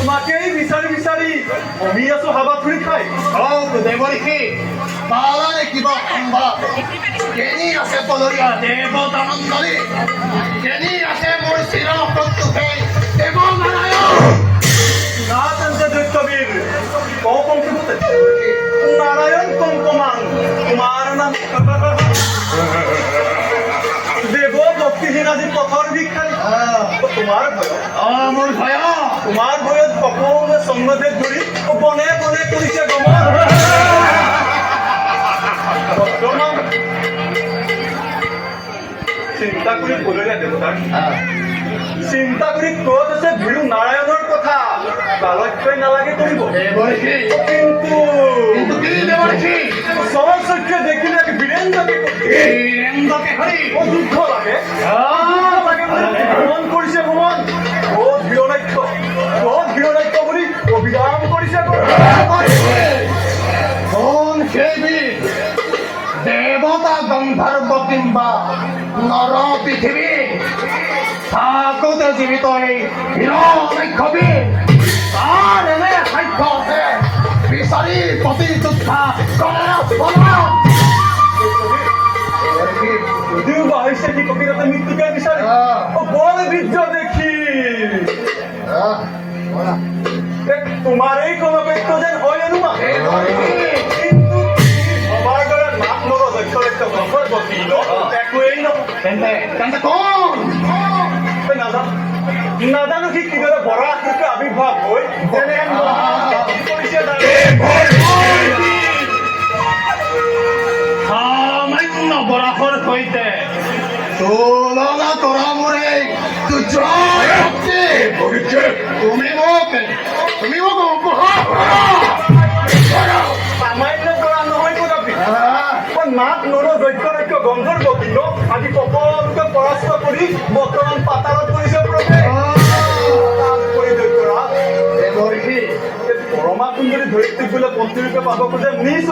তোমাকেই বিচাৰি বিচাৰি আমি আছো হাবা ফুৰি খাই দেৱৰীষি পালানে কিবা সম্ভৱ কেনি আছে পলৰীয়া দেৱতা মণ্ডলী কেনি আছে মোৰ চিৰ প্ৰত্যুষে দেৱ নাৰায়ণ না তেন্তে দৈত্যবীৰ কওঁ পংক্তিমতে নাৰায়ণ কঙ্কমান তোমাৰ নাম দেব ভক্তিহীন আজি পথৰ ভিক্ষাৰী তোমাৰ ভয় মোৰ ভয় তোমাৰ ভয়ত সকলোৱে সংগদেৱ ধৰি বনে বনে কৰিছে গমন বৰ্তমান চিন্তা কৰি বলৰীয়া দেৱতাক চিন্তা কৰি ক'ত আছে ভিৰু নাৰায়ণৰ কথা বালক্ষ্যই নালাগে কৰিব কিন্তু সৰস্বতীয়ে দেখিলে বীৰেন্দ্ৰকে যুদ্ধ লাগে ভ্ৰমণ কৰিছে ভ্ৰমণ বহুত বীৰনাট্য বুলি অভিৰাম কৰিছে দেৱতা গন্ধৰ্ব কিম্বা নৰ পৃথিৱী থাকোতে জীৱিত এই হিৰণ্যকবি তাৰ এনে সাধ্য আছে বিচাৰি প্ৰতিযোদ্ধা যদিও বাহিছে কি কবিতাতে মৃত্যুকে বিচাৰে বল বীৰ্য দেখি তোমাৰ এই কৰ্মপেক্ষ যেন হয় অনুমান কিন্তু সবাৰ দৰে নাক নৰ দক্ষ একোৱেই নাজানো সি কিদৰে বৰা আকৃতিৰ আৱিৰ্ভাৱ হৈ সামান্য বৰাসৰ সৈতে তুলনা কৰা মোৰ এই তুমি মোক উপহাৰ সামান্য বৰা নহয় কদাপি নাক নৰ দক্ষ গন্ধৰ্ব কিন্তু আজি সকলোকে পৰাস্ত কৰি বৰ্তমান পাতালত কৰিছে পৰমা সুন্দৰী ধৰিত্ৰীক বোলে পন্থীৰূপে পাব খোজে নিজ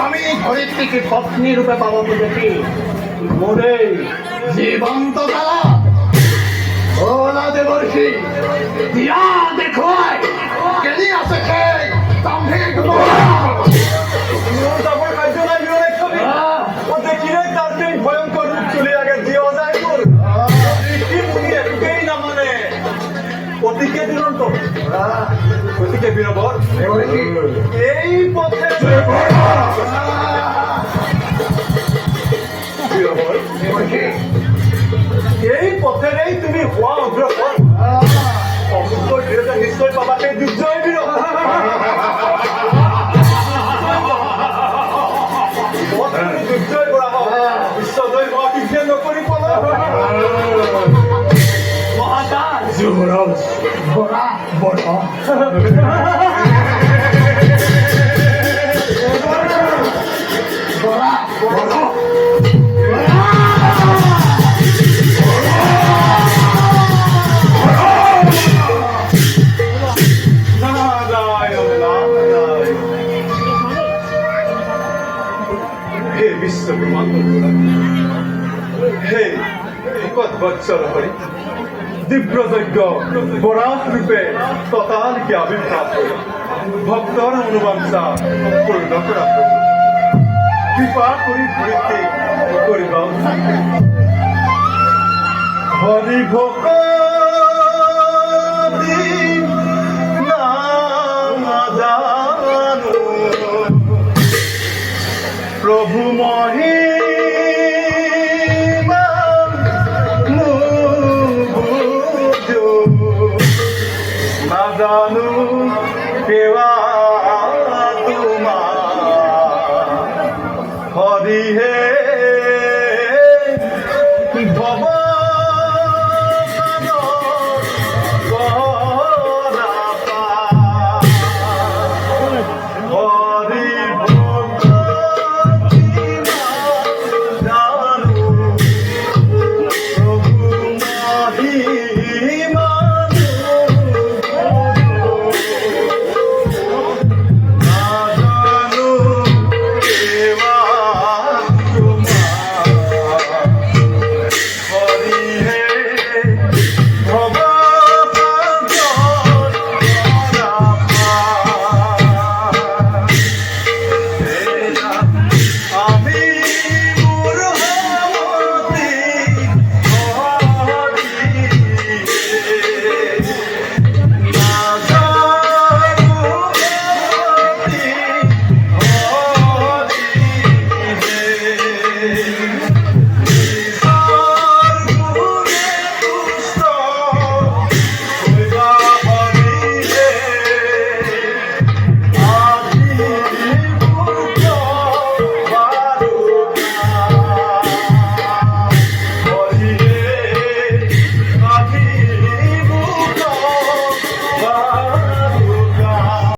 আমি ধৰিত্ৰীক পত্নী ৰূপে পাব খোজে মোৰে জীৱন্ত কালা দেৱৰ্ষি দিয়া দেখুৱাই কেনি আছে সেই যাবৰ কাৰ্য নাই দেখিলে তাৰ সেই ভয়ংকৰ ৰূপ চলি আগে জিয় যায় মোৰ একোকেই নামানে অতিকে দুৰন্ত গতিকে বীৰবৰ এই পথে বীৰবৰ এই পথেৰেই তুমি হোৱা অগ্ৰসৰ অসুস্থৰ বিৰোধে নিশ্চয় পাবা সেই দুৰ্জয় বীৰ দুৰ্জয় কৰা বিশ্বজয় মহাবিদ্যে নকৰি পলা মহাদাস যুৱৰাজ বৰা বৰা হে বিশ্ব ব্ৰহ্মাণ্ড হে ভকত বৎসৰ হৰি দিব্যযজ্ঞ বৰাহ ৰূপে ততালিকে আবিৰ্ভাৱ কৰি ভক্তৰ অনুবাঞ্ছা পূৰ্ণ কৰা কৃপা কৰি ধৰিত্ৰী কৰিবা হৰি ভকত